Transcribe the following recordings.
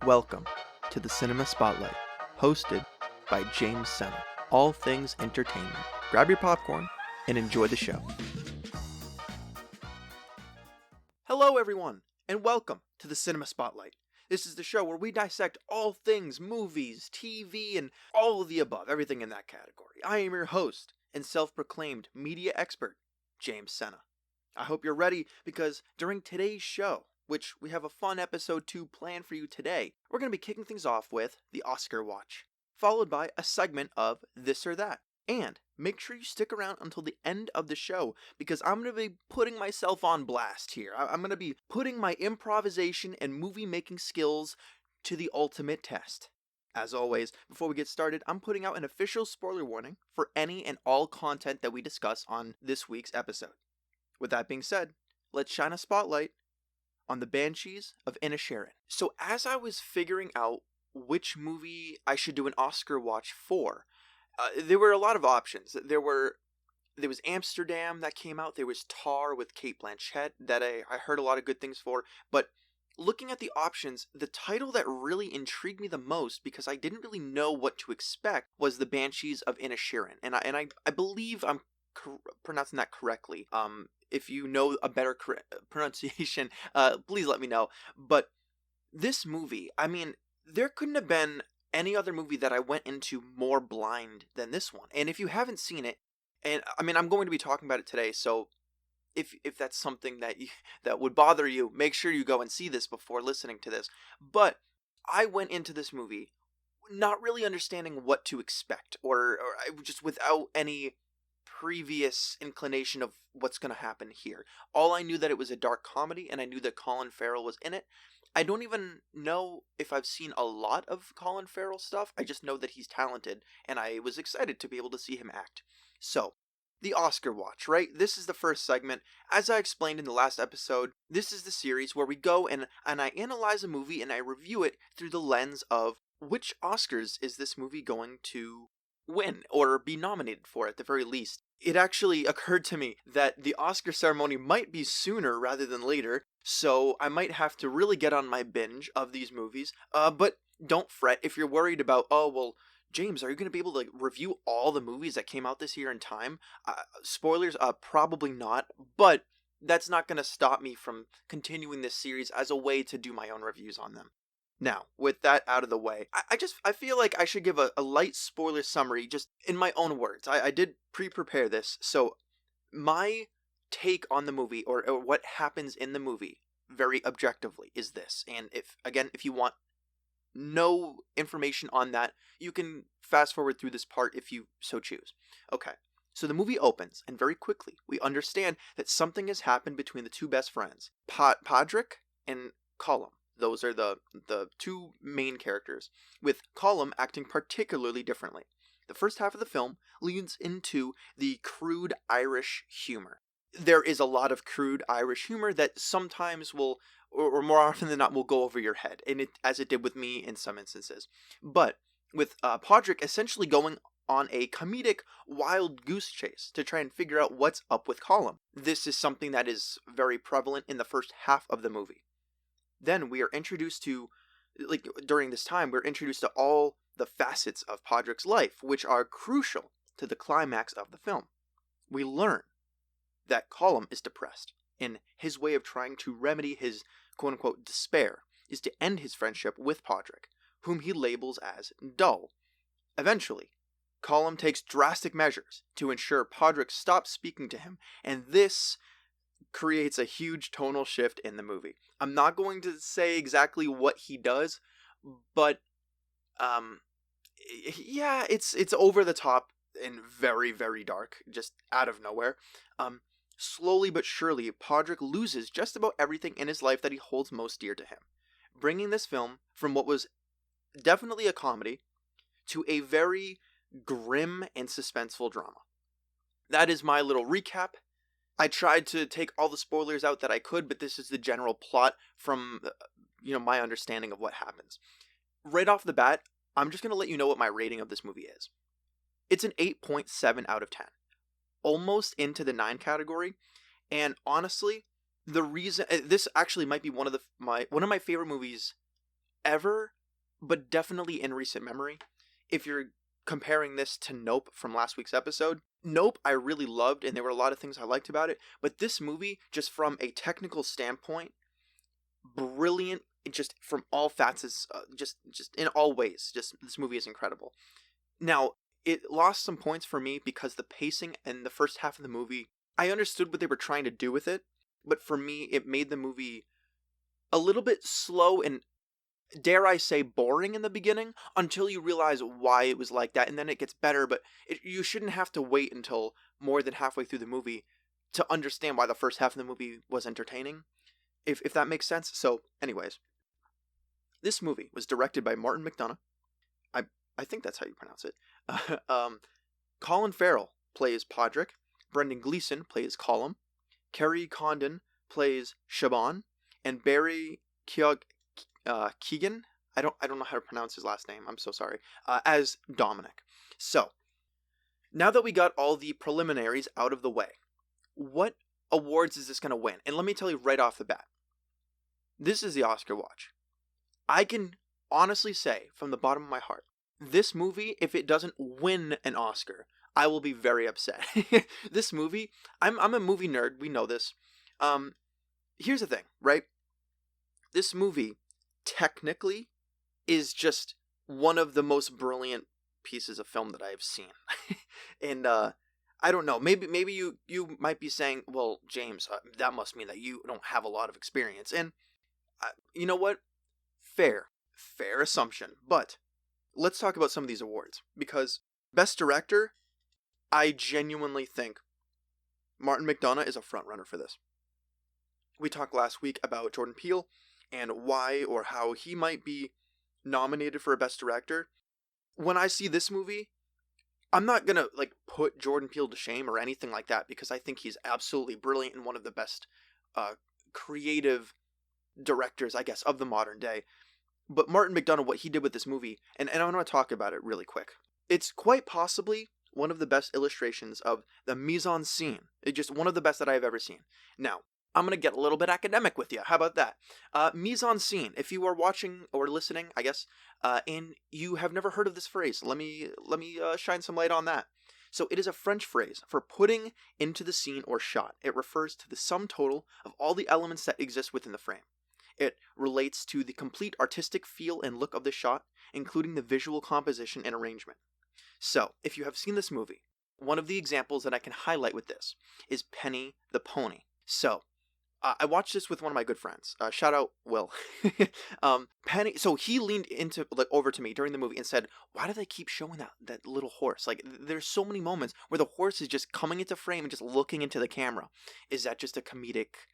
Welcome to the Cinema Spotlight, hosted by James Sena. All things entertainment. Grab your popcorn and enjoy the show. Hello, everyone, and welcome to the Cinema Spotlight. This is the show where we dissect all things movies, TV, and all of the above, everything in that category. I am your host and self-proclaimed media expert, James Sena. I hope you're ready because during today's show, which we have a fun episode 2 planned for you today, we're going to be kicking things off with the Oscar Watch, followed by a segment of This or That. And make sure you stick around until the end of the show because I'm going to be putting myself on blast here. I'm going to be putting my improvisation and movie making skills to the ultimate test. As always, before we get started, I'm putting out an official spoiler warning for any and all content that we discuss on this week's episode. With that being said, let's shine a spotlight on the Banshees of Inisherin. So as I was figuring out which movie I should do an Oscar watch for, there were a lot of options. There was Amsterdam that came out. There was Tar with Cate Blanchett that I heard a lot of good things for. But looking at the options, the title that really intrigued me the most, because I didn't really know what to expect, was the Banshees of Inisherin. And I believe I'm pronouncing that correctly. If you know a better pronunciation, please let me know. But this movie, I mean, there couldn't have been any other movie that I went into more blind than this one. And if you haven't seen it, and I mean, I'm going to be talking about it today, so if that's something that would bother you, make sure you go and see this before listening to this. But I went into this movie not really understanding what to expect, or just without any previous inclination of what's going to happen here. All I knew that it was a dark comedy, and I knew that Colin Farrell was in it. I don't even know if I've seen a lot of Colin Farrell stuff. I just know that he's talented, and I was excited to be able to see him act. So, the Oscar Watch, right? This is the first segment. As I explained in the last episode, this is the series where we go and I analyze a movie and I review it through the lens of which Oscars is this movie going to win or be nominated for at the very least. It actually occurred to me that the Oscar ceremony might be sooner rather than later, so I might have to really get on my binge of these movies. But don't fret if you're worried about, oh, well, James, are you going to be able to review all the movies that came out this year in time? Spoilers, probably not, but that's not going to stop me from continuing this series as a way to do my own reviews on them. Now, with that out of the way, I feel like I should give a light spoiler summary just in my own words. I did pre-prepare this, so my take on the movie, or what happens in the movie, very objectively, is this. And if you want no information on that, you can fast forward through this part if you so choose. Okay, so the movie opens, and very quickly, we understand that something has happened between the two best friends, Podrick and Colum. Those are the two main characters, with Colum acting particularly differently. The first half of the film leads into the crude Irish humor. There is a lot of crude Irish humor that sometimes will, or more often than not, will go over your head, and as it did with me in some instances. But with Podrick essentially going on a comedic wild goose chase to try and figure out what's up with Colum. This is something that is very prevalent in the first half of the movie. Then we are introduced to, during this time, we're introduced to all the facets of Podrick's life, which are crucial to the climax of the film. We learn that Colum is depressed, and his way of trying to remedy his quote-unquote despair is to end his friendship with Podrick, whom he labels as dull. Eventually, Colum takes drastic measures to ensure Podrick stops speaking to him, and this creates a huge tonal shift in the movie. I'm not going to say exactly what he does, but yeah, it's over the top and very, very dark, just out of nowhere. Slowly but surely, Podrick loses just about everything in his life that he holds most dear to him, bringing this film from what was definitely a comedy to a very grim and suspenseful drama. That is my little recap. I tried to take all the spoilers out that I could, but this is the general plot from, my understanding of what happens. Right off the bat, I'm just going to let you know what my rating of this movie is. It's an 8.7 out of 10. Almost into the 9 category. And honestly, the reason this actually might be one of my favorite movies ever, but definitely in recent memory. If you're comparing this to Nope from last week's episode, Nope I really loved, and there were a lot of things I liked about it, but this movie, just from a technical standpoint, brilliant, just from all facets, just in all ways. Just this movie is incredible. Now, it lost some points for me because the pacing and the first half of the movie, I understood what they were trying to do with it, but for me, it made the movie a little bit slow and, dare I say, boring in the beginning until you realize why it was like that, and then it gets better. But you shouldn't have to wait until more than halfway through the movie to understand why the first half of the movie was entertaining, if that makes sense. So, anyways, this movie was directed by Martin McDonagh. I think that's how you pronounce it. Colin Farrell plays Podrick. Brendan Gleeson plays Colum. Kerry Condon plays Shaban, and Barry Keoghan, I don't know how to pronounce his last name, I'm so sorry, as Dominic. So, now that we got all the preliminaries out of the way, what awards is this going to win? And let me tell you right off the bat, this is the Oscar watch. I can honestly say, from the bottom of my heart, this movie, if it doesn't win an Oscar, I will be very upset. This movie, I'm a movie nerd, we know this. Here's the thing, right? This movie, technically, is just one of the most brilliant pieces of film that I have seen. And, I don't know, maybe you might be saying, well, James, that must mean that you don't have a lot of experience. And, you know what? Fair assumption. But let's talk about some of these awards, because Best Director, I genuinely think Martin McDonagh is a frontrunner for this. We talked last week about Jordan Peele and why or how he might be nominated for a Best Director. When I see this movie, I'm not gonna put Jordan Peele to shame or anything like that, because I think he's absolutely brilliant and one of the best creative directors, I guess, of the modern day. But Martin McDonagh, what he did with this movie, and I want to talk about it really quick. It's quite possibly one of the best illustrations of the mise-en-scene. It's just one of the best that I've ever seen. Now, I'm going to get a little bit academic with you. How about that? Mise-en-scene. If you are watching or listening, I guess, and you have never heard of this phrase, let me shine some light on that. So it is a French phrase for putting into the scene or shot. It refers to the sum total of all the elements that exist within the frame. It relates to the complete artistic feel and look of the shot, including the visual composition and arrangement. So, if you have seen this movie, one of the examples that I can highlight with this is Penny the Pony. So, I watched this with one of my good friends. Shout out Will. Penny. So he leaned over to me during the movie and said, "Why do they keep showing that little horse? There's so many moments where the horse is just coming into frame and just looking into the camera. Is that just a comedic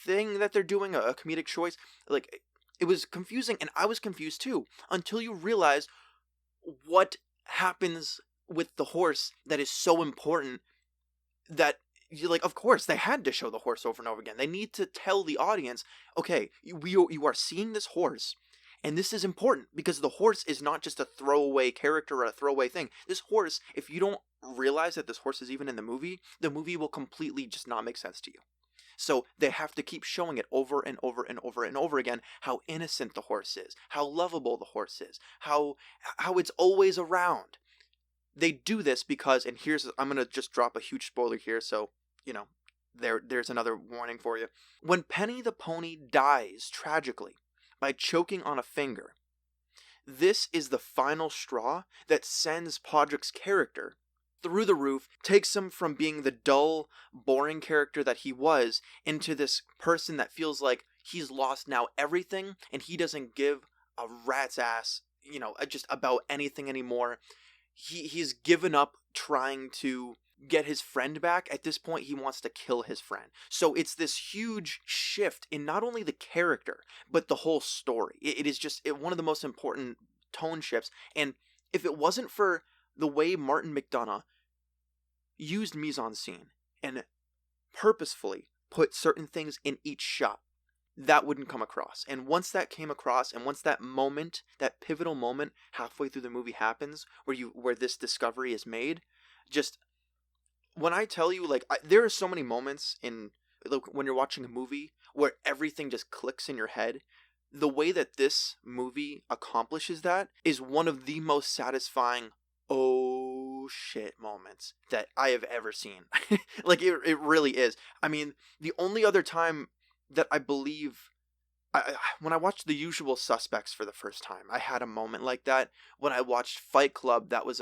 thing that they're doing, a comedic choice?" It was confusing, and I was confused too, until you realize what happens with the horse that is so important that of course they had to show the horse over and over again. They need to tell the audience, okay, you are seeing this horse, and this is important because the horse is not just a throwaway character or a throwaway thing. This horse, if you don't realize that this horse is even in the movie will completely just not make sense to you. So they have to keep showing it over and over and over and over again, how innocent the horse is, how lovable the horse is, how it's always around. They do this because, and I'm going to just drop a huge spoiler here, so, there's another warning for you. When Penny the Pony dies tragically by choking on a finger, this is the final straw that sends Podrick's character through the roof, takes him from being the dull, boring character that he was into this person that feels like he's lost now everything and he doesn't give a rat's ass, just about anything anymore. He's given up trying to get his friend back. At this point, he wants to kill his friend. So it's this huge shift in not only the character, but the whole story. It is just one of the most important tone shifts. And if it wasn't for the way Martin McDonagh used mise-en-scene and purposefully put certain things in each shot, that wouldn't come across. And once that came across, and once that moment, that pivotal moment halfway through the movie happens, where this discovery is made, just when I tell you, there are so many moments in when you're watching a movie where everything just clicks in your head. the way that this movie accomplishes that is one of the most satisfying oh shit moments that I have ever seen. Like it really is. I mean, the only other time that I believe when I watched The Usual Suspects for the first time, I had a moment like that. When I watched Fight Club, that was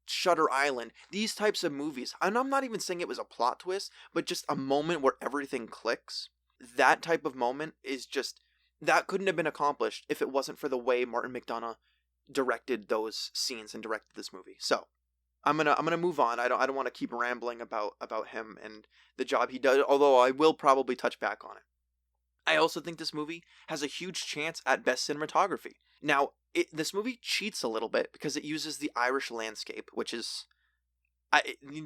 Shutter Island, these types of movies. And I'm not even saying it was a plot twist, but just a moment where everything clicks. That type of moment is just, that couldn't have been accomplished if it wasn't for the way Martin McDonagh directed those scenes and directed this movie. So I'm gonna move on. I don't want to keep rambling about him and the job he does, although I will probably touch back on it. I also think this movie has a huge chance at best cinematography. Now, this movie cheats a little bit because it uses the Irish landscape, which is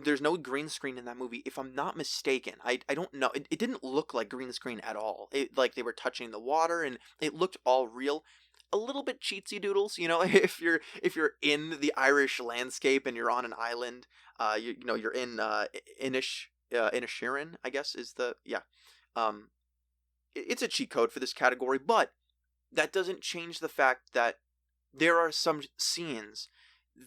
there's no green screen in that movie, if I'm not mistaken. I don't know. It didn't look like green screen at all. It like they were touching the water and it looked all real. A little bit cheatsy doodles, if you're in the Irish landscape and you're on an island, you're in Inisherin, I guess is the yeah. Um, it's a cheat code for this category, but that doesn't change the fact that there are some scenes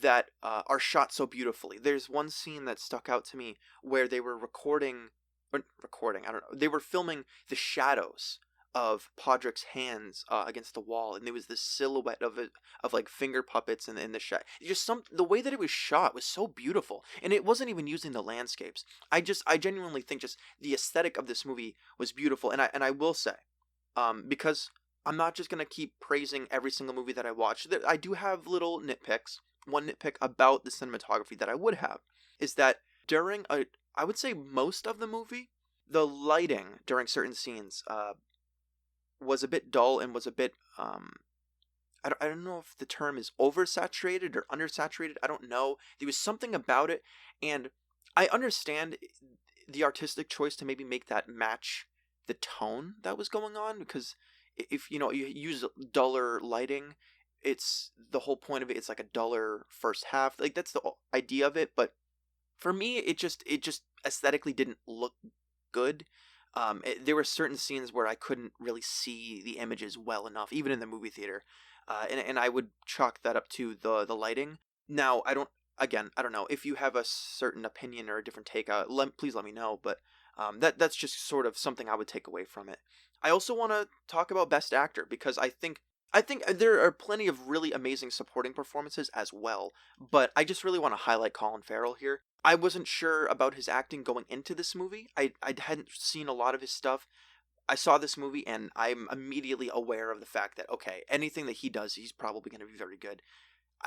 that are shot so beautifully. There's one scene that stuck out to me where they were recording, I don't know, they were filming the shadows of Podrick's hands against the wall, and there was this silhouette of it, of like finger puppets in the shot. Just the way that it was shot was so beautiful, and it wasn't even using the landscapes. I genuinely think just the aesthetic of this movie was beautiful, and I will say, because I'm not just gonna keep praising every single movie that I watch. I do have little nitpicks. One nitpick about the cinematography that I would have is that I would say most of the movie, the lighting during certain scenes, was a bit dull and was a bit I don't know if the term is oversaturated or undersaturated. I don't know. There was something about it, and I understand the artistic choice to maybe make that match the tone that was going on, because if you use duller lighting, it's the whole point of it. It's like a duller first half. Like that's the idea of it, but for me it just aesthetically didn't look good. There were certain scenes where I couldn't really see the images well enough, even in the movie theater, and I would chalk that up to the lighting. Now, I don't know if you have a certain opinion or a different take. Please let me know. But that's just sort of something I would take away from it. I also want to talk about Best Actor because I think there are plenty of really amazing supporting performances as well, but I just really want to highlight Colin Farrell here. I wasn't sure about his acting going into this movie. I hadn't seen a lot of his stuff. I saw this movie and I'm immediately aware of the fact that, okay, anything that he does, he's probably going to be very good.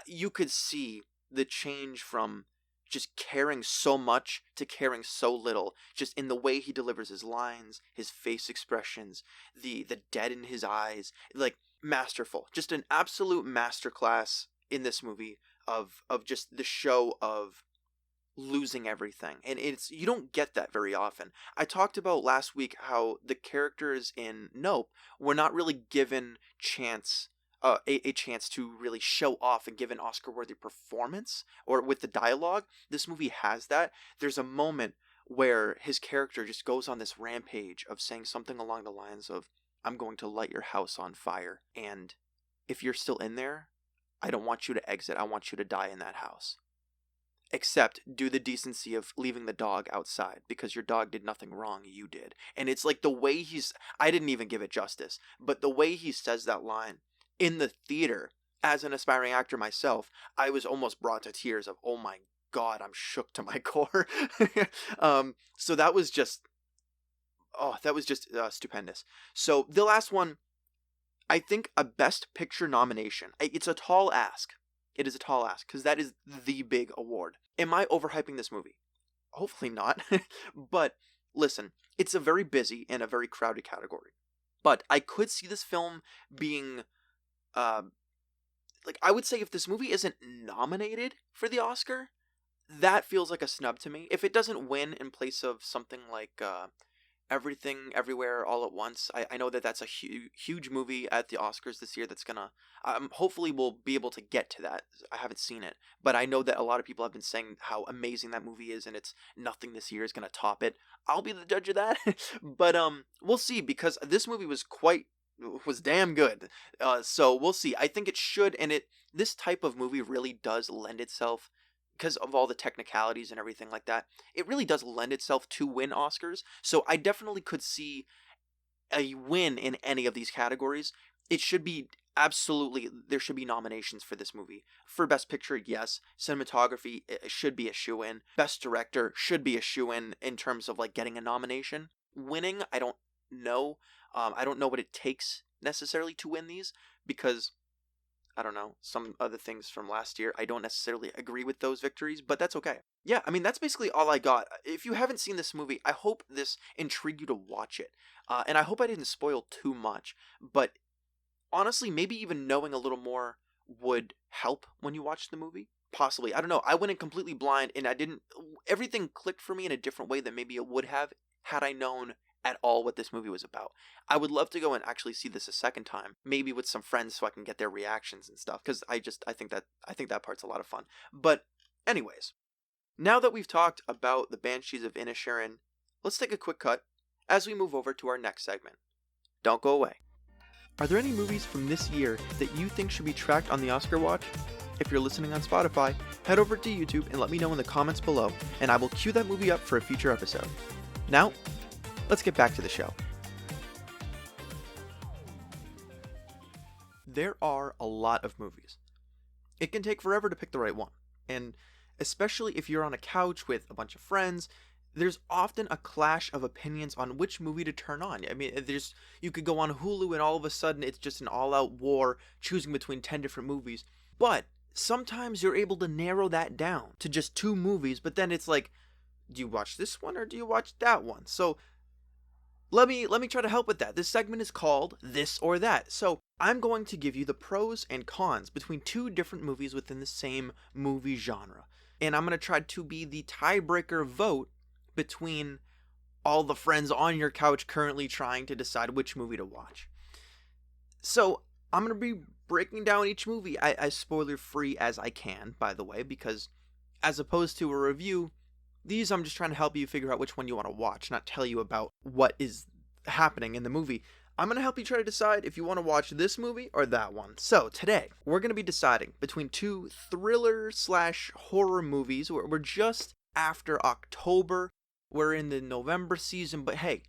You could see the change from just caring so much to caring so little, just in the way he delivers his lines, his face expressions, the dead in his eyes, like masterful. Just an absolute masterclass in this movie of just the show of losing everything. And you don't get that very often. I talked about last week how the characters in Nope were not really given a chance to really show off and give an Oscar-worthy performance or with the dialogue. This movie has that. There's a moment where his character just goes on this rampage of saying something along the lines of, "I'm going to light your house on fire, and if you're still in there, I don't want you to exit. I want you to die in that house. Except do the decency of leaving the dog outside, because your dog did nothing wrong, you did." And it's like the way I didn't even give it justice, but the way he says that line in the theater, as an aspiring actor myself, I was almost brought to tears of, oh my God, I'm shook to my core. So that was just stupendous. So the last one, I think a Best Picture nomination. It's a tall ask. It is a tall ask, because that is the big award. Am I overhyping this movie? Hopefully not. But listen, it's a very busy and a very crowded category. But I could see this film being, I would say if this movie isn't nominated for the Oscar, that feels like a snub to me. If it doesn't win in place of something like Everything Everywhere All at Once. I know that that's a huge movie at the Oscars this year that's gonna, hopefully we'll be able to get to that. I haven't seen it, but I know that a lot of people have been saying how amazing that movie is, and it's nothing this year is gonna top it. I'll be the judge of that. But we'll see, because this movie was quite was damn good. So we'll see. I think it should, and this type of movie really does lend itself, because of all the technicalities and everything like that. It really does lend itself to win Oscars. So I definitely could see a win in any of these categories. It should be absolutely, there should be nominations for this movie. For Best Picture, yes. Cinematography, it should be a shoe-in. Best Director should be a shoe-in in terms of like getting a nomination. Winning, I don't know. I don't know what it takes necessarily to win these, because I don't know, some other things from last year, I don't necessarily agree with those victories, but that's okay. Yeah, I mean, that's basically all I got. If you haven't seen this movie, I hope this intrigued you to watch it. And I hope I didn't spoil too much, but honestly, maybe even knowing a little more would help when you watch the movie. Possibly. I don't know. I went in completely blind, and everything clicked for me in a different way than maybe it would have had I known at all what this movie was about. I would love to go and actually see this a second time, maybe with some friends so I can get their reactions and stuff, because I think that part's a lot of fun. But anyways, now that we've talked about the Banshees of Inisherin, let's take a quick cut as we move over to our next segment. Don't go away. Are there any movies from this year that you think should be tracked on the Oscar watch? If you're listening on Spotify, head over to YouTube and let me know in the comments below, and I will cue that movie up for a future episode. Now, let's get back to the show. There are a lot of movies. It can take forever to pick the right one, and especially if you're on a couch with a bunch of friends, there's often a clash of opinions on which movie to turn on. I mean, you could go on Hulu and all of a sudden it's just an all-out war choosing between 10 different movies. But sometimes you're able to narrow that down to just 2 movies, but then it's like, do you watch this one or do you watch that one? So let me try to help with that. This segment is called This or That. So I'm going to give you the pros and cons between 2 different movies within the same movie genre. And I'm going to try to be the tiebreaker vote between all the friends on your couch currently trying to decide which movie to watch. So I'm going to be breaking down each movie as spoiler free as I can, by the way, because as opposed to a review, these I'm just trying to help you figure out which one you want to watch, not tell you about what is happening in the movie. I'm going to help you try to decide if you want to watch this movie or that one. So today, we're going to be deciding between 2 thriller/horror movies. We're just after October. We're in the November season, but hey,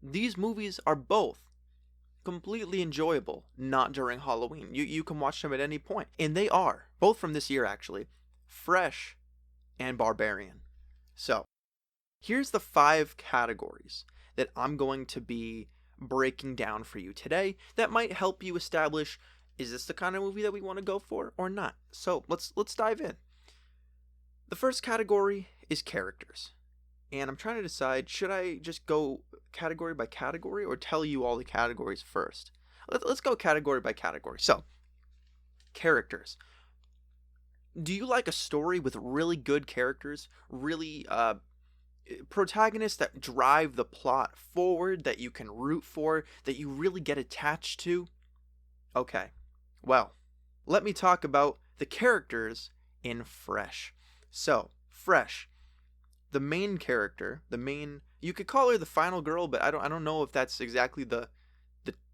these movies are both completely enjoyable, not during Halloween. You can watch them at any point. And they are, both from this year actually, Fresh and Barbarian. So, here's the 5 categories that I'm going to be breaking down for you today that might help you establish, is this the kind of movie that we want to go for or not? So, let's dive in. The first category is characters. And I'm trying to decide, should I just go category by category or tell you all the categories first? Let's go category by category. So, characters. Do you like a story with really good characters? Really, protagonists that drive the plot forward, that you can root for, that you really get attached to? Okay, well, let me talk about the characters in Fresh. So, Fresh. The main character, you could call her the final girl, but I don't know if that's exactly the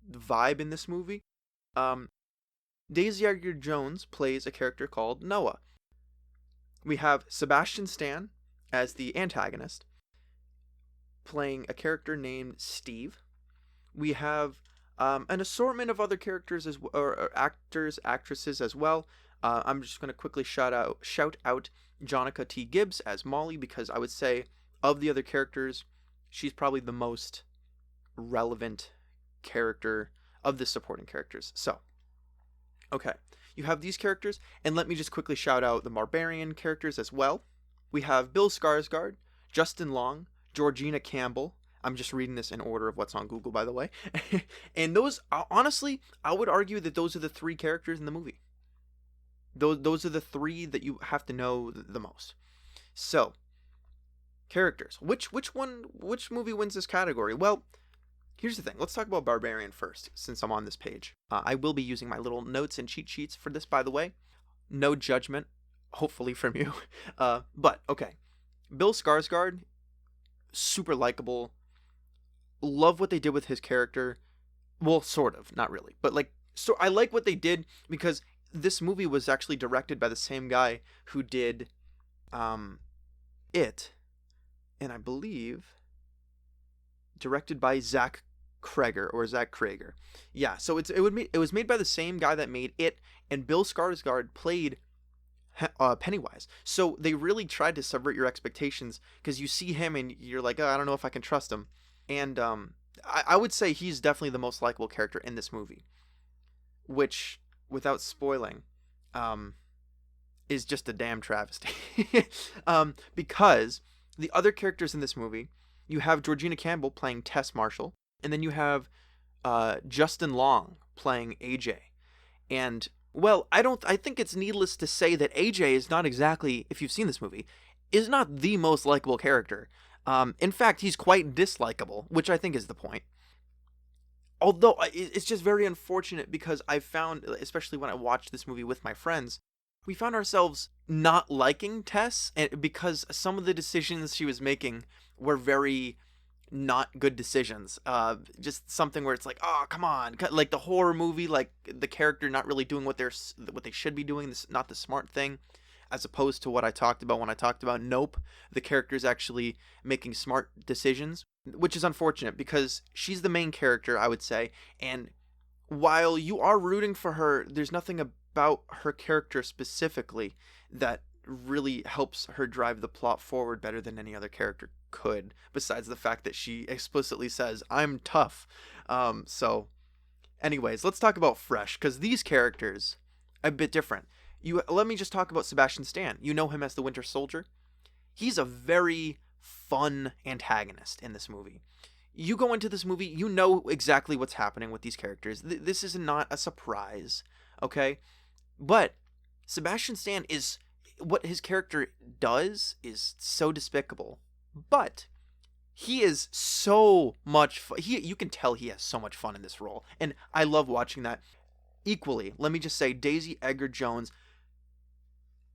vibe in this movie. Daisy Edgar-Jones plays a character called Noah. We have Sebastian Stan as the antagonist, playing a character named Steve. We have an assortment of other characters or actors, actresses as well. I'm just going to quickly shout out Jonica T. Gibbs as Molly, because I would say of the other characters, she's probably the most relevant character of the supporting characters. So, okay, you have these characters, and let me just quickly shout out the Barbarian characters as well. We have Bill Skarsgård, Justin Long, Georgina Campbell. I'm just reading this in order of what's on Google, by the way. And those, honestly, I would argue that those are the 3 characters in the movie. Those are the 3 that you have to know the most. So, characters. Which movie wins this category? Well, here's the thing. Let's talk about Barbarian first, since I'm on this page. I will be using my little notes and cheat sheets for this, by the way. No judgment, hopefully from you. But, okay. Bill Skarsgård, super likable. Love what they did with his character. Well, sort of, not really, but like, so I like what they did because this movie was actually directed by the same guy who did um It, and I believe directed by Zach Krager. Yeah, so it was made by the same guy that made It, and Bill Skarsgård played Pennywise. So they really tried to subvert your expectations because you see him and you're like, oh, I don't know if I can trust him. And I would say he's definitely the most likable character in this movie, which, without spoiling, um, is just a damn travesty. Because the other characters in this movie, you have Georgina Campbell playing Tess Marshall, and then you have Justin Long playing AJ. And well, I think it's needless to say that AJ is not exactly, if you've seen this movie, is not the most likable character. In fact, he's quite dislikable, which I think is the point. Although it's just very unfortunate because I found, especially when I watched this movie with my friends, we found ourselves not liking Tess because some of the decisions she was making were very not good decisions. Just something where it's like, oh, come on, like the horror movie, like the character not really doing what they should be doing, this not the smart thing, as opposed to what I talked about when I talked about Nope. The character's actually making smart decisions, which is unfortunate because she's the main character, I would say, and while you are rooting for her, there's nothing about her character specifically that really helps her drive the plot forward better than any other character could, besides the fact that she explicitly says, I'm tough. So, anyways, let's talk about Fresh, because these characters are a bit different. Let me just talk about Sebastian Stan. You know him as the Winter Soldier. He's a very fun antagonist in this movie. You go into this movie, you know exactly what's happening with these characters. This is not a surprise, okay? But Sebastian Stan is, what his character does is so despicable. But he is so much fun. You can tell he has so much fun in this role, and I love watching that. Equally, let me just say, Daisy Edgar Jones,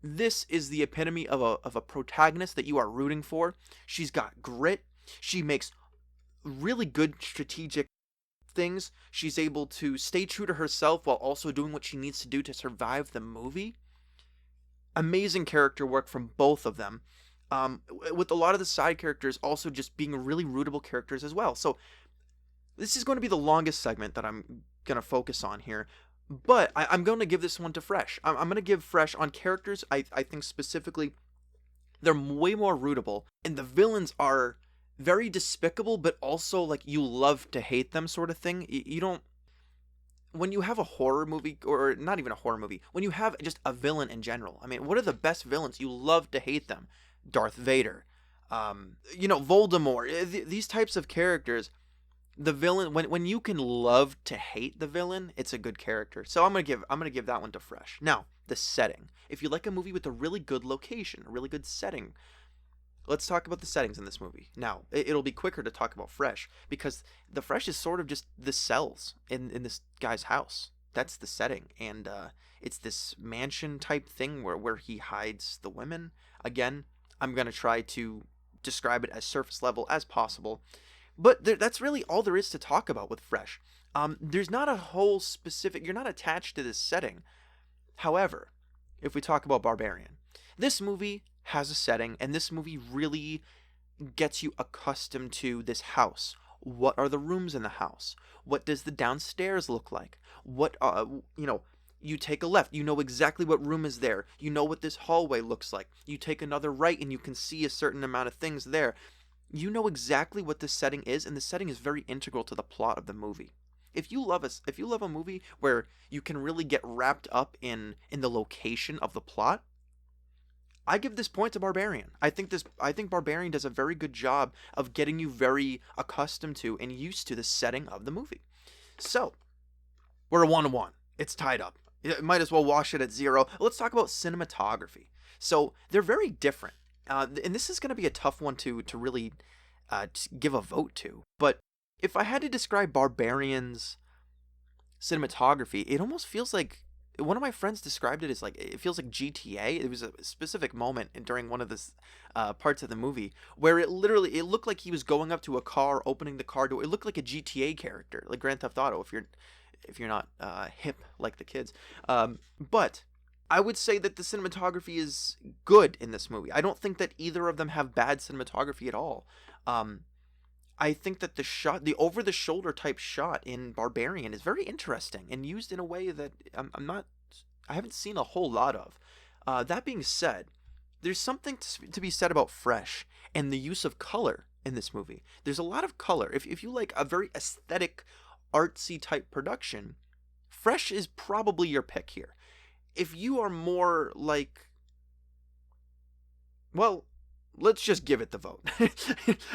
this is the epitome of a protagonist that you are rooting for. She's got grit. She makes really good strategic things. She's able to stay true to herself while also doing what she needs to do to survive the movie. Amazing character work from both of them. With a lot of the side characters also just being really rootable characters as well. So this is going to be the longest segment that I'm going to focus on here. But I'm going to give this one to Fresh. I'm going to give Fresh on characters. I think specifically they're way more rootable. And the villains are very despicable, but also like you love to hate them sort of thing. You don't, when you have a horror movie, or not even a horror movie, when you have just a villain in general, I mean, what are the best villains? You love to hate them. Darth Vader, Voldemort, these types of characters, the villain, when you can love to hate the villain, it's a good character. So I'm gonna give that one to Fresh. Now, the setting. If you like a movie with a really good location, a really good setting, let's talk about the settings in this movie. Now, it'll be quicker to talk about Fresh because the Fresh is sort of just the cells in this guy's house. That's the setting, and it's this mansion type thing where he hides the women. Again, I'm gonna try to describe it as surface level as possible. But that's really all there is to talk about with Fresh. There's not a whole specific, you're not attached to this setting. However, if we talk about Barbarian, this movie has a setting, and this movie really gets you accustomed to this house. What are the rooms in the house? What does the downstairs look like? You take a left, you know exactly what room is there. You know what this hallway looks like. You take another right, and you can see a certain amount of things there. You know exactly what the setting is, and the setting is very integral to the plot of the movie. If you love a movie where you can really get wrapped up in the location of the plot, I give this point to Barbarian. I think Barbarian does a very good job of getting you very accustomed to and used to the setting of the movie. So, we're a 1-1. It's tied up. You might as well wash it at 0. Let's talk about cinematography. So, they're very different. And this is going to be a tough one to really give a vote to. But if I had to describe Barbarian's cinematography, it almost feels like one of my friends described it as like it feels like GTA. It was a specific moment during one of the parts of the movie where it looked like he was going up to a car, opening the car door. It looked like a GTA character, like Grand Theft Auto. If you're not hip like the kids, but I would say that the cinematography is good in this movie. I don't think that either of them have bad cinematography at all. Um, I think that the over the shoulder type shot in Barbarian is very interesting and used in a way that I haven't seen a whole lot of. That being said, there's something to be said about Fresh and the use of color in this movie. There's a lot of color. If you like a very aesthetic, artsy type production, Fresh is probably your pick here. If you are more like, well, let's just give it the vote.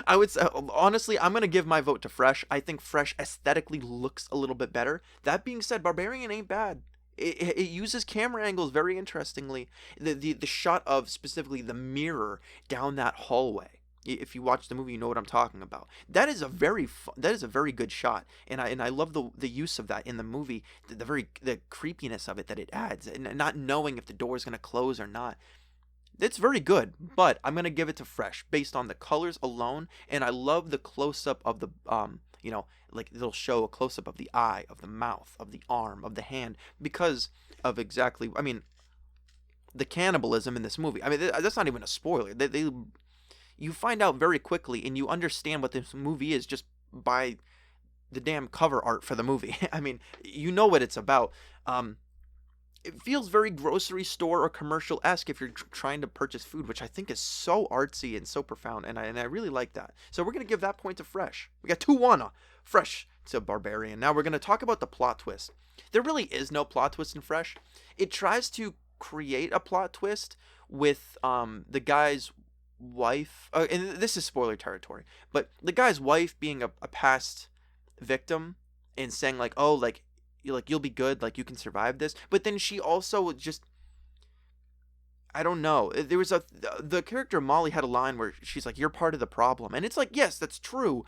I would say, honestly, I'm going to give my vote to Fresh. I think Fresh aesthetically looks a little bit better. That being said, Barbarian ain't bad. It uses camera angles very interestingly. The shot of specifically the mirror down that hallway. If you watch the movie, you know what I'm talking about. That is a very good shot, and I love the use of that in the movie. The creepiness of it that it adds, and not knowing if the door is going to close or not. It's very good, but I'm gonna give it to Fresh based on the colors alone, and I love the close up of the like they'll show a close up of the eye, of the mouth, of the arm, of the hand, because of exactly. I mean, the cannibalism in this movie. I mean, that's not even a spoiler. You find out very quickly, and you understand what this movie is just by the damn cover art for the movie. I mean, you know what it's about. It feels very grocery store or commercial-esque if you're trying to purchase food, which I think is so artsy and so profound, and I really like that. So we're going to give that point to Fresh. We got 2-1 Fresh to Barbarian. Now we're going to talk about the plot twist. There really is no plot twist in Fresh. It tries to create a plot twist with the guy's wife, and this is spoiler territory, but the guy's wife being a past victim and saying like, oh, like you'll be good, like you can survive this. But then she also just, I don't know. There was the character Molly had a line where she's like, "You're part of the problem," and it's like, yes, that's true,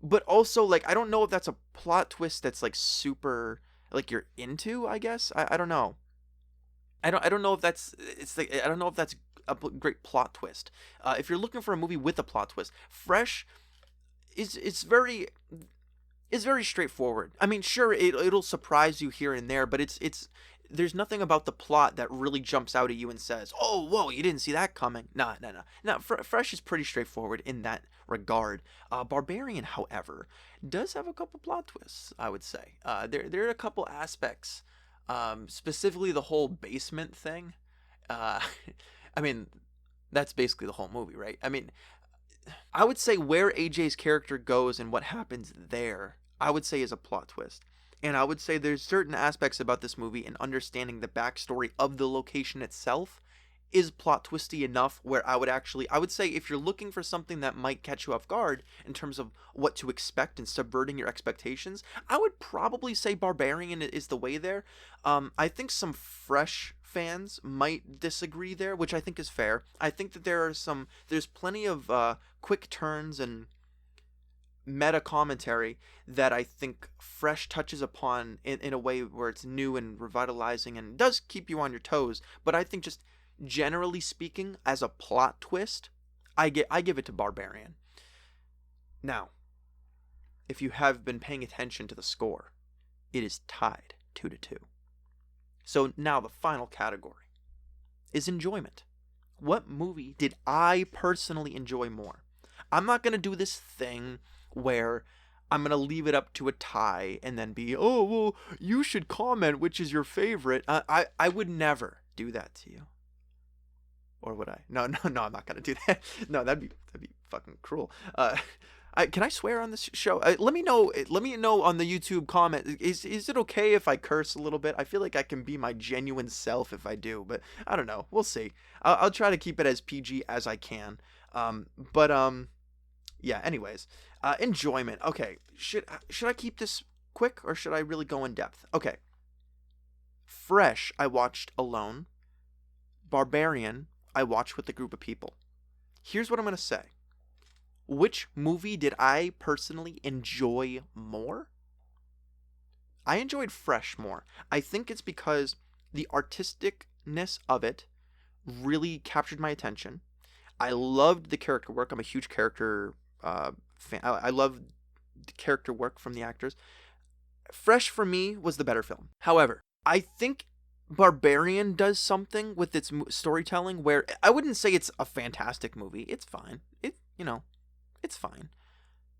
but also like I don't know if that's a plot twist that's like super like you're into. I guess I don't know. I don't know if that's it's like I don't know if that's a great plot twist. If you're looking for a movie with a plot twist, Fresh is very straightforward. I mean, sure, it'll surprise you here and there, but it's there's nothing about the plot that really jumps out at you and says, "Oh, whoa, you didn't see that coming." No. Now, Fresh is pretty straightforward in that regard. Barbarian, however, does have a couple plot twists. I would say there are a couple aspects, specifically the whole basement thing. Uh, I mean, that's basically the whole movie, right? I mean, I would say where AJ's character goes and what happens there, I would say is a plot twist. And I would say there's certain aspects about this movie and understanding the backstory of the location itself is plot twisty enough where I would say if you're looking for something that might catch you off guard in terms of what to expect and subverting your expectations, I would probably say Barbarian is the way there. I think some Fresh fans might disagree there, which I think is fair. I think that there's plenty of quick turns and meta commentary that I think Fresh touches upon in a way where it's new and revitalizing and does keep you on your toes. But I think just generally speaking, as a plot twist, I give it to Barbarian. Now, if you have been paying attention to the score, it is tied 2-2. So now the final category is enjoyment. What movie did I personally enjoy more? I'm not going to do this thing where I'm going to leave it up to a tie and then be, oh, well, you should comment which is your favorite. I would never do that to you. Or would I? No, I'm not going to do that. No, that'd be fucking cruel. Can I swear on this show? Let me know on the YouTube comment. Is it okay if I curse a little bit? I feel like I can be my genuine self if I do, but I don't know. We'll see. I'll try to keep it as PG as I can. Yeah. Anyways, enjoyment. Okay. Should I keep this quick or should I really go in depth? Okay. Fresh, I watched alone. Barbarian, I watched with a group of people. Here's what I'm gonna say. Which movie did I personally enjoy more? I enjoyed Fresh more. I think it's because The artisticness of it really captured my attention. I loved the character work. I'm a huge character fan. I love the character work from the actors. Fresh for me was the better film. However, I think Barbarian does something with its storytelling where I wouldn't say it's a fantastic movie. It's fine. It's fine.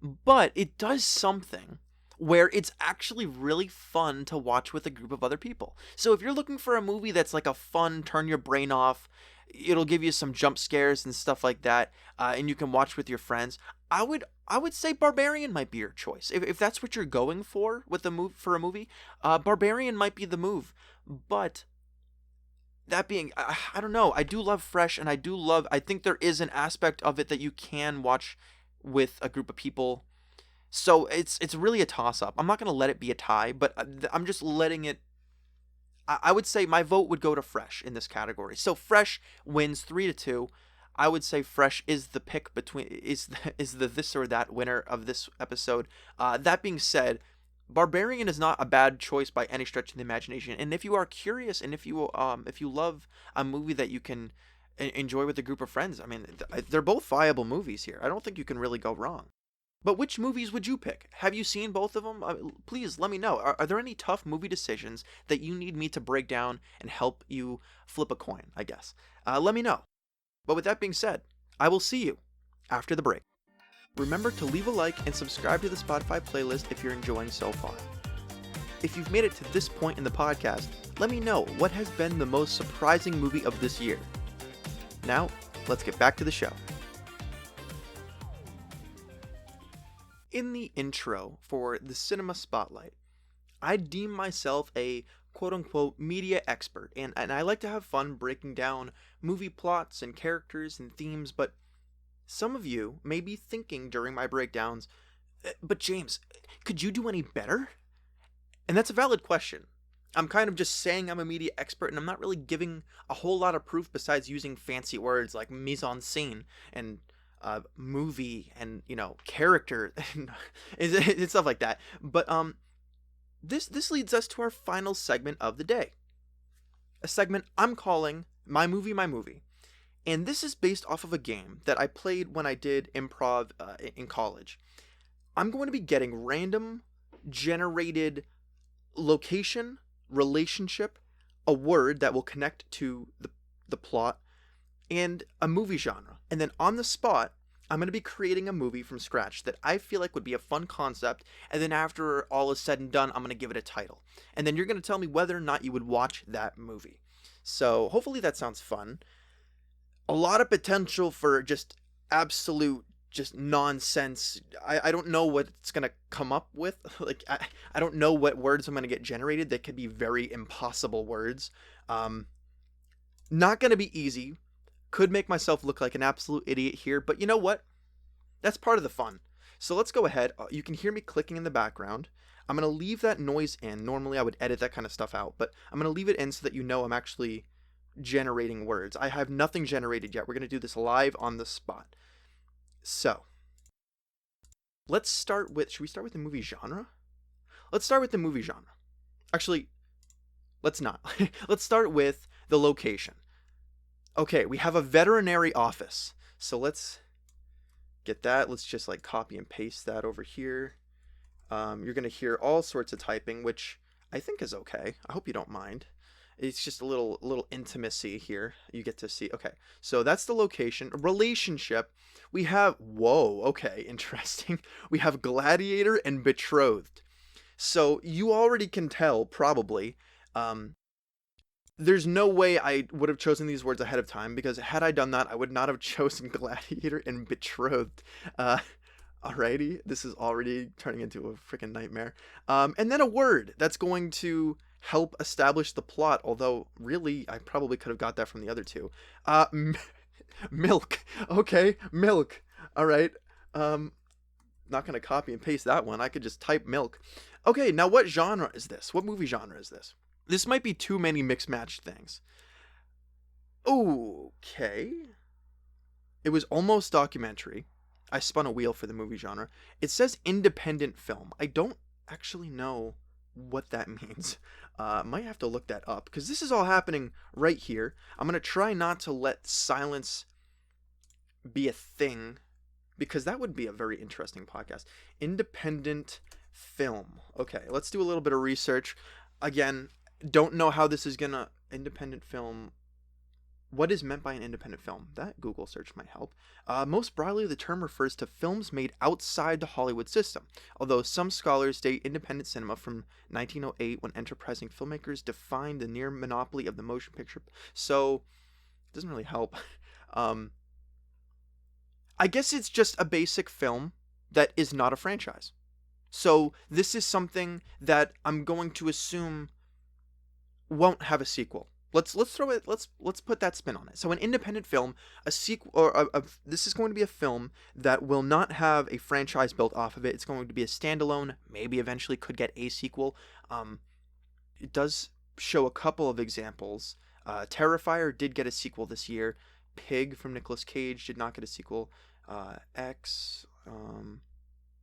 But it does something where it's actually really fun to watch with a group of other people. So if you're looking for a movie that's like a fun, turn your brain off, it'll give you some jump scares and stuff like that, and you can watch with your friends, I would say Barbarian might be your choice. If that's what you're going for with a movie, Barbarian might be the move. But that being, I don't know. I do love Fresh, and I think there is an aspect of it that you can watch with a group of people. So it's really a toss up. I'm not gonna let it be a tie, but I'm just letting it. I would say my vote would go to Fresh in this category. So Fresh wins 3-2. I would say Fresh is the pick between is the this or that winner of this episode. That being said, Barbarian is not a bad choice by any stretch of the imagination. And if you are curious, and if you love a movie that you can enjoy with a group of friends, I mean, they're both viable movies here. I don't think you can really go wrong. But which movies would you pick? Have you seen both of them? Please let me know. Are there any tough movie decisions that you need me to break down and help you flip a coin, I guess? Let me know. But with that being said, I will see you after the break. Remember to leave a like and subscribe to the Spotify playlist if you're enjoying so far. If you've made it to this point in the podcast, let me know what has been the most surprising movie of this year. Now, let's get back to the show. In the intro for the Cinema Spotlight, I deem myself a quote-unquote media expert, and I like to have fun breaking down movie plots and characters and themes, but some of you may be thinking during my breakdowns, but James, could you do any better? And that's a valid question. I'm kind of just saying I'm a media expert, and I'm not really giving a whole lot of proof besides using fancy words like mise en scène and movie and, character and stuff like that. But this leads us to our final segment of the day, a segment I'm calling My Movie, My Movie. And this is based off of a game that I played when I did improv in college. I'm going to be getting random generated location, relationship, a word that will connect to the plot, and a movie genre. And then on the spot, I'm going to be creating a movie from scratch that I feel like would be a fun concept, and then after all is said and done, I'm going to give it a title. And then you're going to tell me whether or not you would watch that movie. So hopefully that sounds fun. A lot of potential for just absolute just nonsense. I don't know what it's going to come up with. Like, I don't know what words I'm going to get generated. That could be very impossible words. Not going to be easy. Could make myself look like an absolute idiot here, but you know what? That's part of the fun. So let's go ahead. You can hear me clicking in the background. I'm going to leave that noise in. Normally I would edit that kind of stuff out, but I'm going to leave it in so that you know I'm actually generating words. I have nothing generated yet. We're going to do this live on the spot. So, let's start with, should we start with the movie genre? Let's start with the movie genre. Actually, let's not. Let's start with the location. Okay, we have a veterinary office. So let's get that. Let's just like copy and paste that over here. You're going to hear all sorts of typing, which I think is okay. I hope you don't mind. It's just a little intimacy here. You get to see. Okay, so that's the location. Relationship. We have, whoa, okay, interesting. We have gladiator and betrothed. So you already can tell, probably, there's no way I would have chosen these words ahead of time, because had I done that, I would not have chosen gladiator and betrothed. Alrighty, this is already turning into a freaking nightmare. And then a word that's going to help establish the plot, although really I probably could have got that from the other two. Milk. Okay, milk. Alright. Not gonna copy and paste that one. I could just type milk. Okay, now what genre is this? What movie genre is this? This might be too many mixed match things. Okay. It was almost documentary. I spun a wheel for the movie genre. It says independent film. I don't actually know what that means. Might have to look that up because this is all happening right here. I'm gonna try not to let silence be a thing because that would be a very interesting podcast. Independent film. Okay, let's do a little bit of research. Again, don't know how this is gonna independent film. What is meant by an independent film? That Google search might help. Most broadly, the term refers to films made outside the Hollywood system, although some scholars date independent cinema from 1908 when enterprising filmmakers defined the near monopoly of the motion picture. So, it doesn't really help. Um, I guess it's just a basic film that is not a franchise. So, this is something that I'm going to assume won't have a sequel. Let's put that spin on it. So an independent film, a sequel, or this is going to be a film that will not have a franchise built off of it. It's going to be a standalone. Maybe eventually could get a sequel. It does show a couple of examples. Terrifier did get a sequel this year. Pig from Nicolas Cage did not get a sequel. X.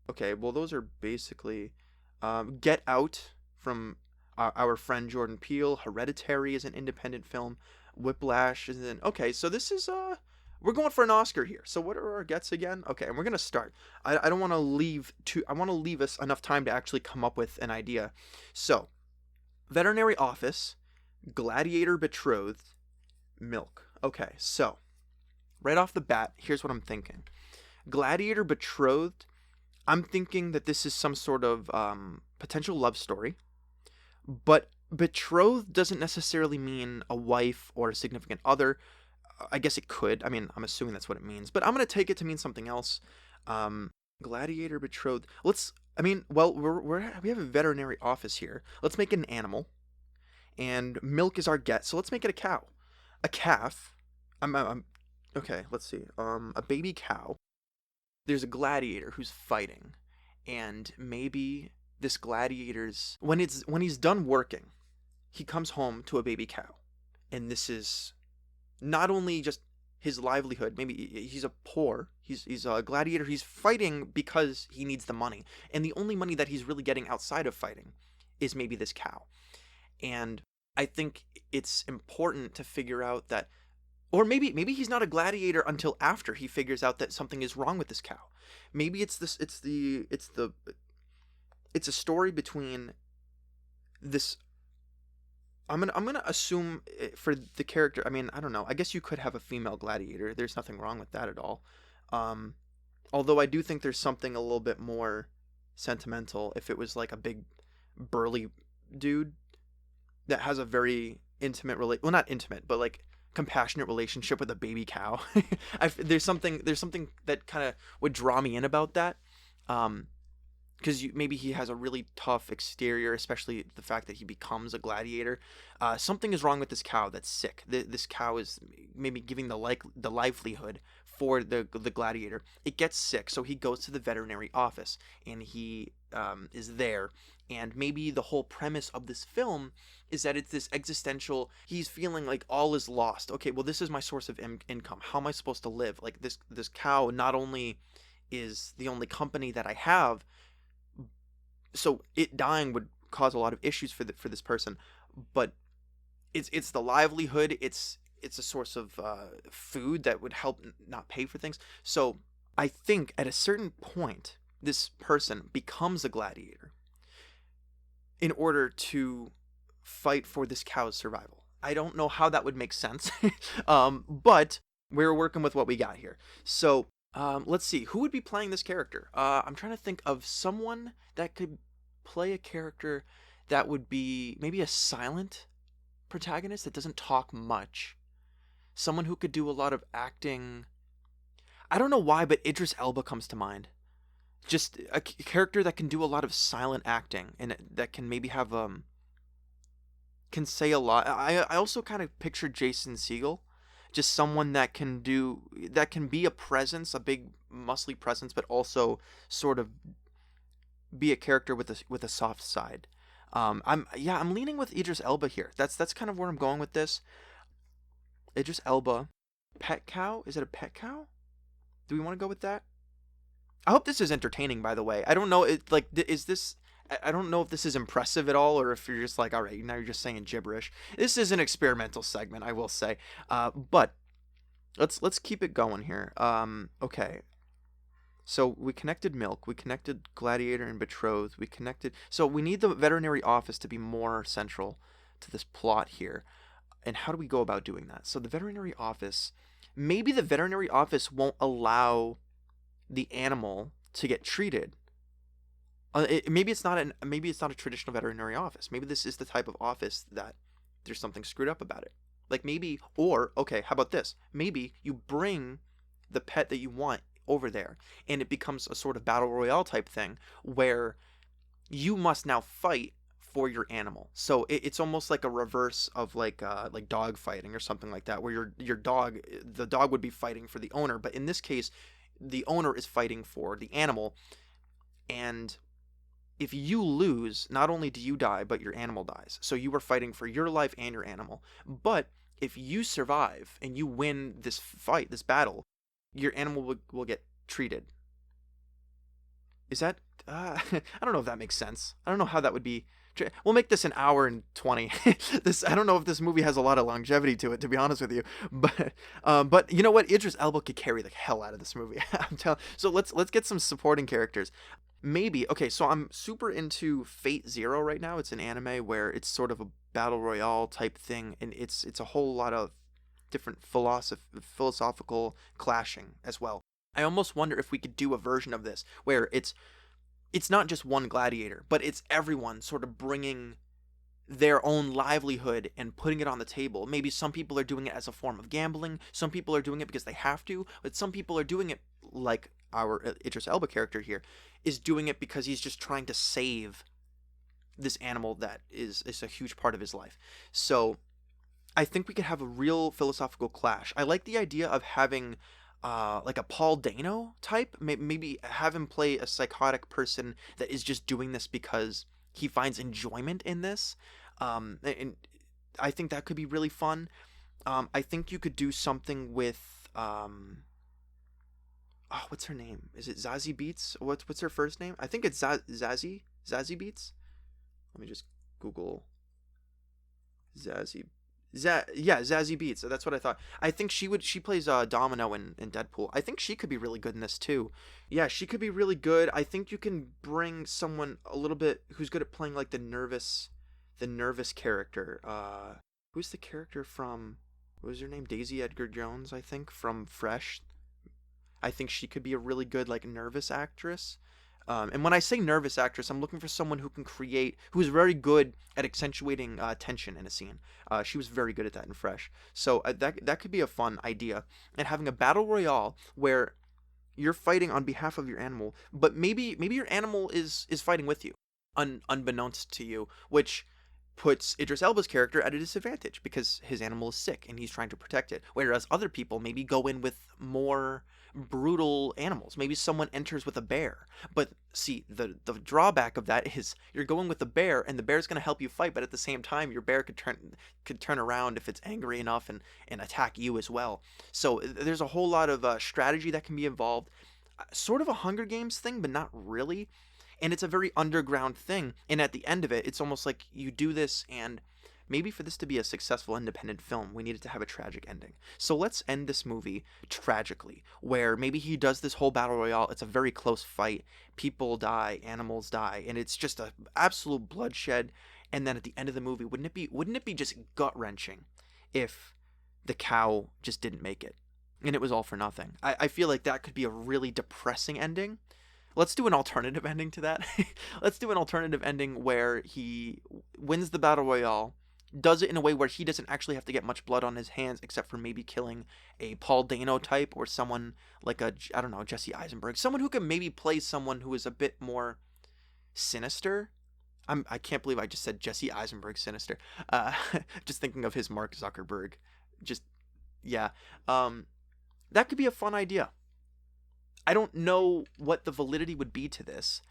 Okay, well those are basically Get Out from our friend Jordan Peele. Hereditary is an independent film. Whiplash is an... Okay, so this is... we're going for an Oscar here. So what are our gets again? Okay, and we're going to start. I don't want to leave too... I want to leave us enough time to actually come up with an idea. So, Veterinary Office, Gladiator Betrothed, Milk. Okay, so, right off the bat, here's what I'm thinking. Gladiator Betrothed, I'm thinking that this is some sort of potential love story. But betrothed doesn't necessarily mean a wife or a significant other. I guess it could. I mean, I'm assuming that's what it means. But I'm going to take it to mean something else. Gladiator, betrothed. We have a veterinary office here. Let's make it an animal. And milk is our get. So let's make it a cow. A calf. Okay, let's see. A baby cow. There's a gladiator who's fighting. And maybe... this gladiator's when he's done working, he comes home to a baby cow, and this is not only just his livelihood. Maybe he's a gladiator. He's fighting because he needs the money, and the only money that he's really getting outside of fighting is maybe this cow. And I think it's important to figure out that, or maybe he's not a gladiator until after he figures out that something is wrong with this cow. Maybe it's a story between this... I'm gonna assume for the character... I mean, I don't know. I guess you could have a female gladiator. There's nothing wrong with that at all. Although I do think there's something a little bit more sentimental if it was like a big burly dude that has a very intimate well, not intimate, but like compassionate relationship with a baby cow. There's something that kind of would draw me in about that. Because maybe he has a really tough exterior, especially the fact that he becomes a gladiator. Something is wrong with this cow that's sick. This cow is maybe giving the livelihood for the gladiator. It gets sick, so he goes to the veterinary office, and he is there. And maybe the whole premise of this film is that it's this existential... He's feeling like all is lost. Okay, well, this is my source of income. How am I supposed to live? Like, this cow not only is the only company that I have... So it dying would cause a lot of issues for this person, but it's the livelihood. It's a source of food that would help not pay for things. So I think at a certain point, this person becomes a gladiator in order to fight for this cow's survival. I don't know how that would make sense, but we're working with what we got here. So. Let's see. Who would be playing this character? I'm trying to think of someone that could play a character that would be maybe a silent protagonist that doesn't talk much. Someone who could do a lot of acting. I don't know why, but Idris Elba comes to mind. Just a character that can do a lot of silent acting and that can maybe have can say a lot. I also kind of picture Jason Segel. Just someone that can be a presence, a big muscly presence, but also sort of be a character with a soft side. I'm leaning with Idris Elba here. That's kind of where I'm going with this. Idris Elba, pet cow? Is it a pet cow? Do we want to go with that? I hope this is entertaining. By the way, I don't know. Is this I don't know if this is impressive at all, or if you're just like, all right, now you're just saying gibberish. This is an experimental segment, I will say. But let's keep it going here. Okay. So we connected Milk, we connected Gladiator and Betrothed, we connected. So we need the veterinary office to be more central to this plot here. And how do we go about doing that? So the veterinary office, maybe the veterinary office won't allow the animal to get treated. Maybe it's not a traditional veterinary office. Maybe this is the type of office that there's something screwed up about it. Like maybe, or okay, how about this? Maybe you bring the pet that you want over there, and it becomes a sort of battle royale type thing where you must now fight for your animal. So it's almost like a reverse of like dog fighting or something like that, where the dog would be fighting for the owner, but in this case, the owner is fighting for the animal, and if you lose, not only do you die, but your animal dies. So you are fighting for your life and your animal. But if you survive and you win this fight, this battle, your animal will get treated. Is that... I don't know if that makes sense. I don't know how that would be... We'll make this an hour and 20. I don't know if this movie has a lot of longevity to it, to be honest with you. But you know what? Idris Elba could carry the hell out of this movie. I'm telling. So let's get some supporting characters. Maybe, okay, so I'm super into Fate Zero right now. It's an anime where it's sort of a battle royale type thing, and it's a whole lot of different philosophical clashing as well. I almost wonder if we could do a version of this where it's not just one gladiator, but it's everyone sort of bringing their own livelihood and putting it on the table. Maybe some people are doing it as a form of gambling, some people are doing it because they have to, but some people are doing it like our Idris Elba character here is doing it because he's just trying to save this animal that is a huge part of his life. So I think we could have a real philosophical clash. I like the idea of having like a Paul Dano type, maybe have him play a psychotic person that is just doing this because he finds enjoyment in this. And I think that could be really fun. I think you could do something with what's her name? Is it Zazie Beetz? What's her first name? I think it's Zazie Beetz. Let me just Google Zazie. Zazie Beetz. That's what I thought. I think she plays Domino in Deadpool. I think she could be really good in this too. Yeah, she could be really good. I think you can bring someone a little bit who's good at playing like the nervous character. Who's the character from, what was her name? Daisy Edgar Jones, I think, from Fresh. I think she could be a really good like nervous actress. And when I say nervous actress, I'm looking for someone who's very good at accentuating tension in a scene. She was very good at that in Fresh. So that could be a fun idea. And having a battle royale where you're fighting on behalf of your animal, but maybe your animal is fighting with you, unbeknownst to you, which puts Idris Elba's character at a disadvantage because his animal is sick and he's trying to protect it. Whereas other people maybe go in with more brutal animals. Maybe someone enters with a bear. But see, the drawback of that is you're going with the bear and the bear's going to help you fight, but at the same time your bear could turn around if it's angry enough and attack you as well. So there's a whole lot of strategy that can be involved. Sort of a Hunger Games thing, but not really. And it's a very underground thing. And at the end of it, it's almost like you do this, and maybe for this to be a successful independent film, we needed to have a tragic ending. So let's end this movie tragically, where maybe he does this whole battle royale. It's a very close fight. People die, animals die, and it's just a absolute bloodshed. And then at the end of the movie, wouldn't it be just gut-wrenching if the cow just didn't make it and it was all for nothing? I feel like that could be a really depressing ending. Let's do an alternative ending to that. Let's do an alternative ending where he wins the battle royale, does it in a way where he doesn't actually have to get much blood on his hands, except for maybe killing a Paul Dano type or someone like Jesse Eisenberg, someone who can maybe play someone who is a bit more sinister. I can't believe I just said Jesse Eisenberg sinister. Just thinking of his Mark Zuckerberg. That could be a fun idea. I don't know what the validity would be to this.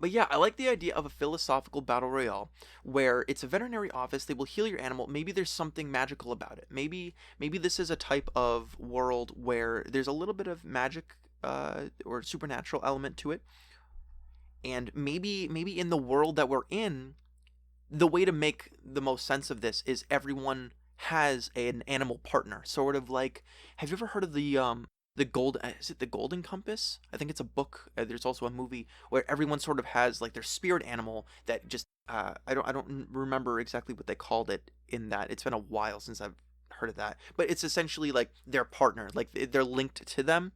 But yeah, I like the idea of a philosophical battle royale where it's a veterinary office. They will heal your animal. Maybe there's something magical about it. Maybe this is a type of world where there's a little bit of magic or supernatural element to it. And maybe in the world that we're in, the way to make the most sense of this is everyone has an animal partner, sort of like, have you ever heard of the gold is it the Golden Compass? I think it's a book. There's also a movie where everyone sort of has like their spirit animal that just I don't remember exactly what they called it in that. It's been a while since I've heard of that. But it's essentially like their partner, like they're linked to them.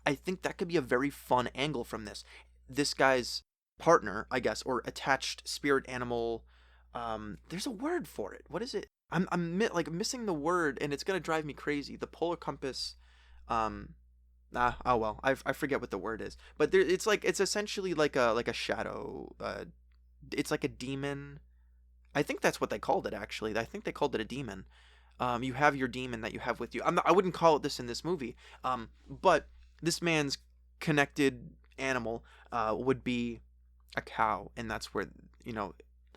I think that could be a very fun angle from this. This guy's partner, I guess, or attached spirit animal. There's a word for it. What is it? Like missing the word, and it's gonna drive me crazy. The polar compass. Oh well, I forget what the word is. But it's essentially like a shadow. It's like a demon. I think that's what they called it, actually. I think they called it a demon. You have your demon that you have with you. I wouldn't call it this in this movie. But this man's connected animal would be a cow, and that's where,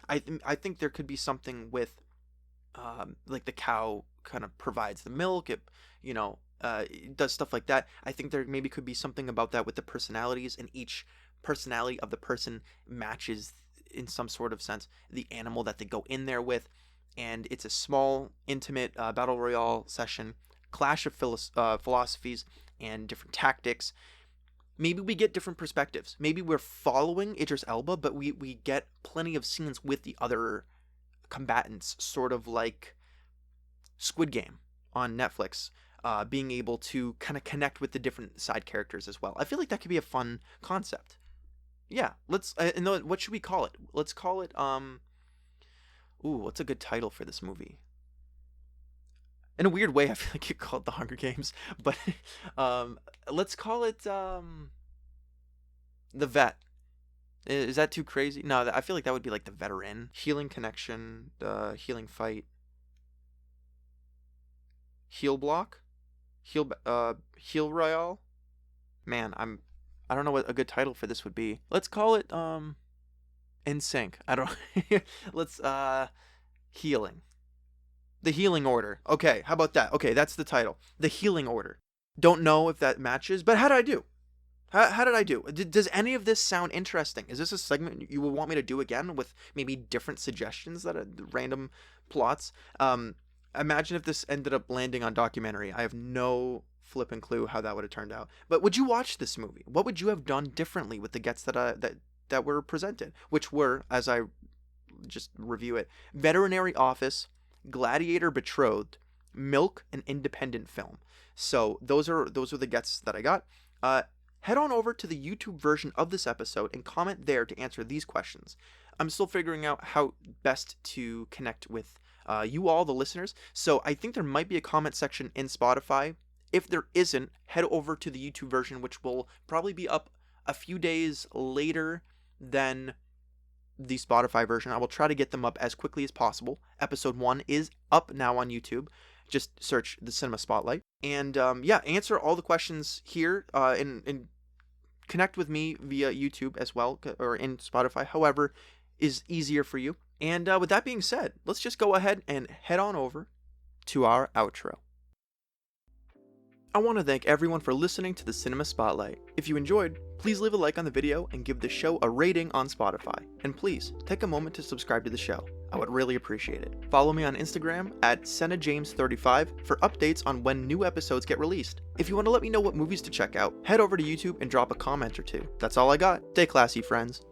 I think there could be something with like the cow kind of provides the milk. It does stuff like that. I think there maybe could be something about that with the personalities, and each personality of the person matches in some sort of sense the animal that they go in there with. And it's a small, intimate battle royale session, clash of philosophies and different tactics. Maybe we get different perspectives. Maybe we're following Idris Elba, but we get plenty of scenes with the other combatants, sort of like Squid Game on Netflix, being able to kind of connect with the different side characters as well. I feel like that could be a fun concept. Yeah, let's. What should we call it? Let's call it. What's a good title for this movie? In a weird way, I feel like you call it The Hunger Games, but let's call it The Vet. Is that too crazy? No, I feel like that would be like The Veteran. Healing Connection, Healing Fight, Heal Block, Heal Royale. Man, I don't know what a good title for this would be. Let's call it In Sync. I don't. Let's Healing. The Healing Order. Okay, how about that? Okay, that's the title. The Healing Order. Don't know if that matches, but how did I do? How did I do? Does any of this sound interesting? Is this a segment you would want me to do again with maybe different suggestions that are random plots? Imagine if this ended up landing on documentary. I have no flipping clue how that would have turned out. But would you watch this movie? What would you have done differently with the gets that were presented? Which were, as I just review it, Veterinary Office, Gladiator Betrothed, Milk, and Independent Film. So those are the gets that I got. Head on over to the YouTube version of this episode and comment there to answer these questions. I'm still figuring out how best to connect with you all, the listeners. So I think there might be a comment section in Spotify. If there isn't, head over to the YouTube version, which will probably be up a few days later than the Spotify version. I will try to get them up as quickly as possible. Episode 1 is up now on YouTube. Just search the Cinema Spotlight. And answer all the questions here and connect with me via YouTube as well, or in Spotify, however is easier for you. And with that being said, let's just go ahead and head on over to our outro. I want to thank everyone for listening to the Cinema Spotlight. If you enjoyed, please leave a like on the video and give the show a rating on Spotify. And please, take a moment to subscribe to the show. I would really appreciate it. Follow me on Instagram at SenaJames35 for updates on when new episodes get released. If you want to let me know what movies to check out, head over to YouTube and drop a comment or two. That's all I got. Stay classy, friends.